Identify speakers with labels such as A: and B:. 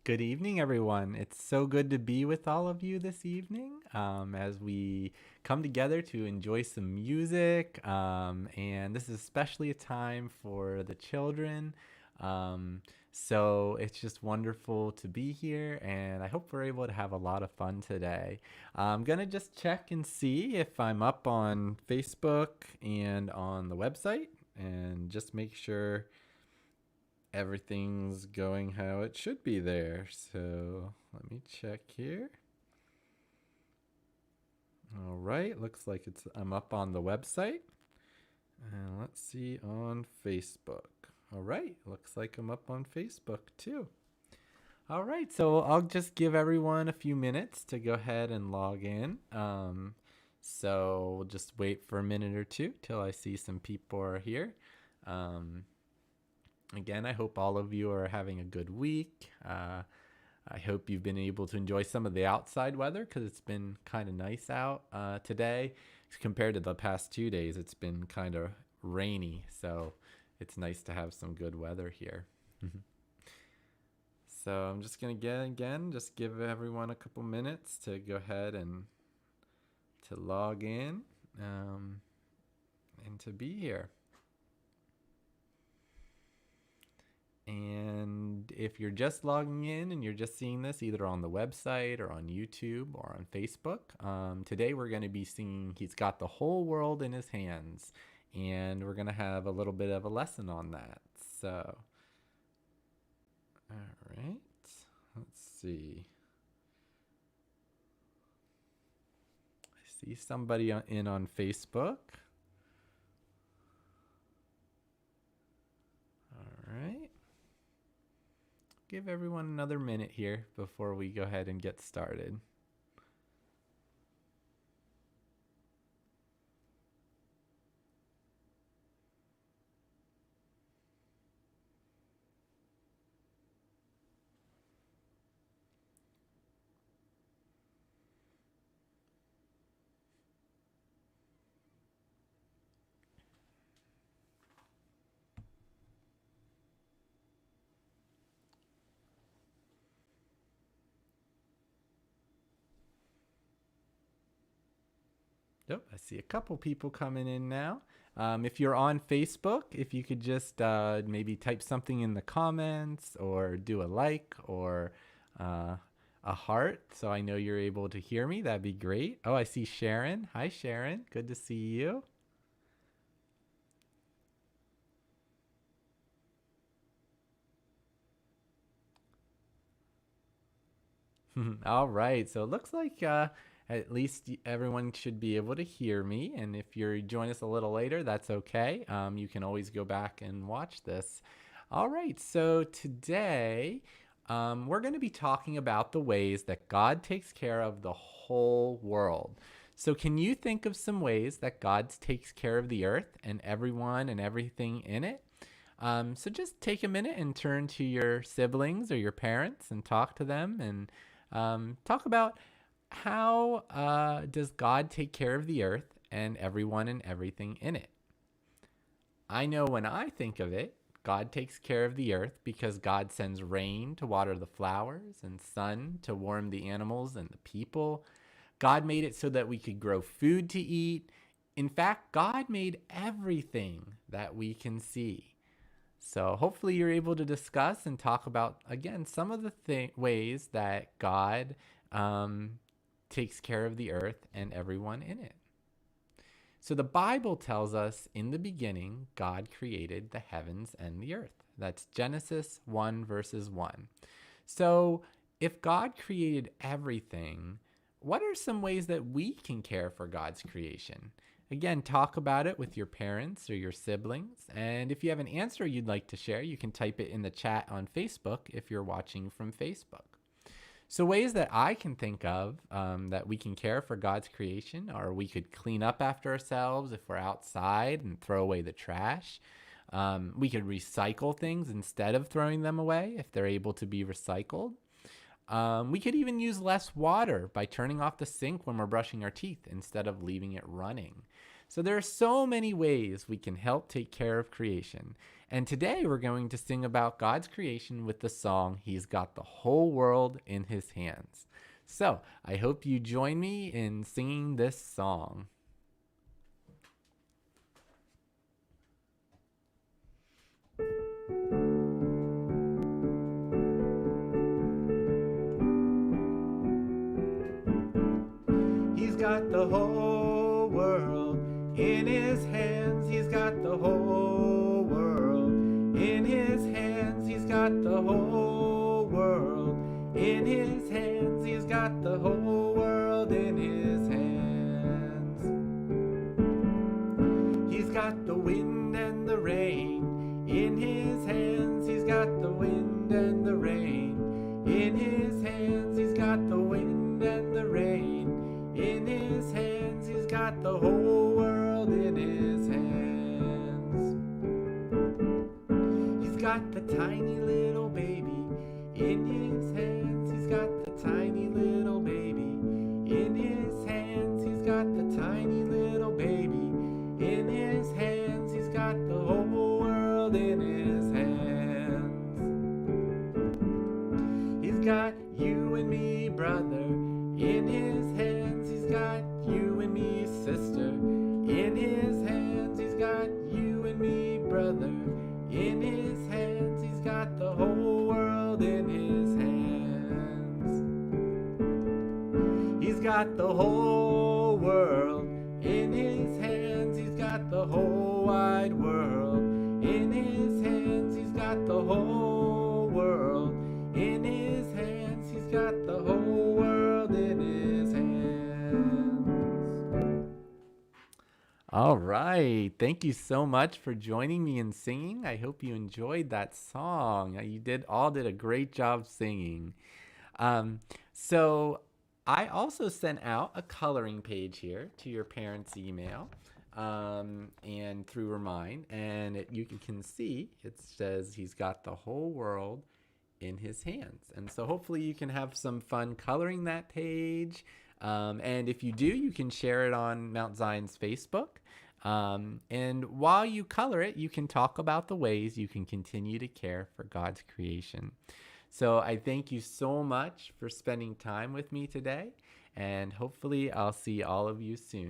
A: Good evening, everyone. It's so good to be with all of you this evening as we come together to enjoy some music. And this is especially a time for the children. Um, so it's just wonderful to be here, and I hope we're able to have a lot of fun today. I'm going to just check and see if I'm up on Facebook and on the website, and just make sure everything's going how it should be there. So let me check here. All right, looks like I'm up on the website. And let's see on Facebook. All right, looks like I'm up on Facebook too. All right, so I'll just give everyone a few minutes to go ahead and log in. So we'll just wait for a minute or two till I see some people are here. Again, I hope all of you are having a good week. I hope you've been able to enjoy some of the outside weather because it's been kind of nice out today. Compared to the past 2 days, it's been kind of rainy, so it's nice to have some good weather here. So I'm just going to just give everyone a couple minutes to go ahead and to log in and to be here. And if you're just logging in and you're just seeing this either on the website or on YouTube or on Facebook, today we're going to be seeing He's got the whole world in His hands. And we're going to have a little bit of a lesson on that. So, all right, let's see. I see somebody in on Facebook. All right. Give everyone another minute here before we go ahead and get started. Yep, I see a couple people coming in now. If you're on Facebook, if you could just maybe type something in the comments or do a like or a heart so I know you're able to hear me, that'd be great. Oh, I see Sharon. Hi, Sharon. Good to see you. All right. So it looks like at least everyone should be able to hear me. And if you're join us a little later, that's okay. You can always go back and watch this. All right. So today we're going to be talking about the ways that God takes care of the whole world. So, can you think of some ways that God takes care of the earth and everyone and everything in it? So just take a minute and turn to your siblings or your parents and talk to them and talk about how does God take care of the earth and everyone and everything in it. I know when I think of it, God takes care of the earth because God sends rain to water the flowers and sun to warm the animals and the people. God made it so that we could grow food to eat. In fact, God made everything that we can see. So hopefully you're able to discuss and talk about, again, some of the ways that God takes care of the earth and everyone in it. So the Bible tells us in the beginning, God created the heavens and the earth. That's Genesis 1 verses 1. So if God created everything, what are some ways that we can care for God's creation? Again, talk about it with your parents or your siblings. And if you have an answer you'd like to share, you can type it in the chat on Facebook if you're watching from Facebook. So ways that I can think of that we can care for God's creation are we could clean up after ourselves if we're outside and throw away the trash. We could recycle things instead of throwing them away if they're able to be recycled. We could even use less water by turning off the sink when we're brushing our teeth instead of leaving it running. So there are so many ways we can help take care of creation. And today we're going to sing about God's creation with the song, He's Got the Whole World in His Hands. So I hope you join me in singing this song. He's got the whole world in his hands. He's got the whole world in his hands. He's got the whole world in his hands. He's got the whole world in his hands. He's got the wind and the rain in his hands. He's got the wind and the rain in his hands. He's got the wind and the rain in his hands. He's got the whole world in his hands. He's got the tiny little baby in his hands. He's got the tiny little baby in his hands. He's got the tiny little baby in his hands. He's got the whole world in his hands. He's got you and me, brother, in his hands. He's got you and me, sister, in his hands. He's got you and me, brother, in his hands. He's got the whole world in his hands. He's got the whole world in his hands. He's got the whole wide world in his hands. He's got the whole world in his hands. He's got the whole world in his hands. All right. Thank you so much for joining me in singing. I hope you enjoyed that song. You did a great job singing. So I also sent out a coloring page here to your parents' email and through Remind, and you can see it says He's got the whole world in his hands. And so hopefully you can have some fun coloring that page. And if you do, you can share it on Mount Zion's Facebook. And while you color it, you can talk about the ways you can continue to care for God's creation. So I thank you so much for spending time with me today, and hopefully I'll see all of you soon.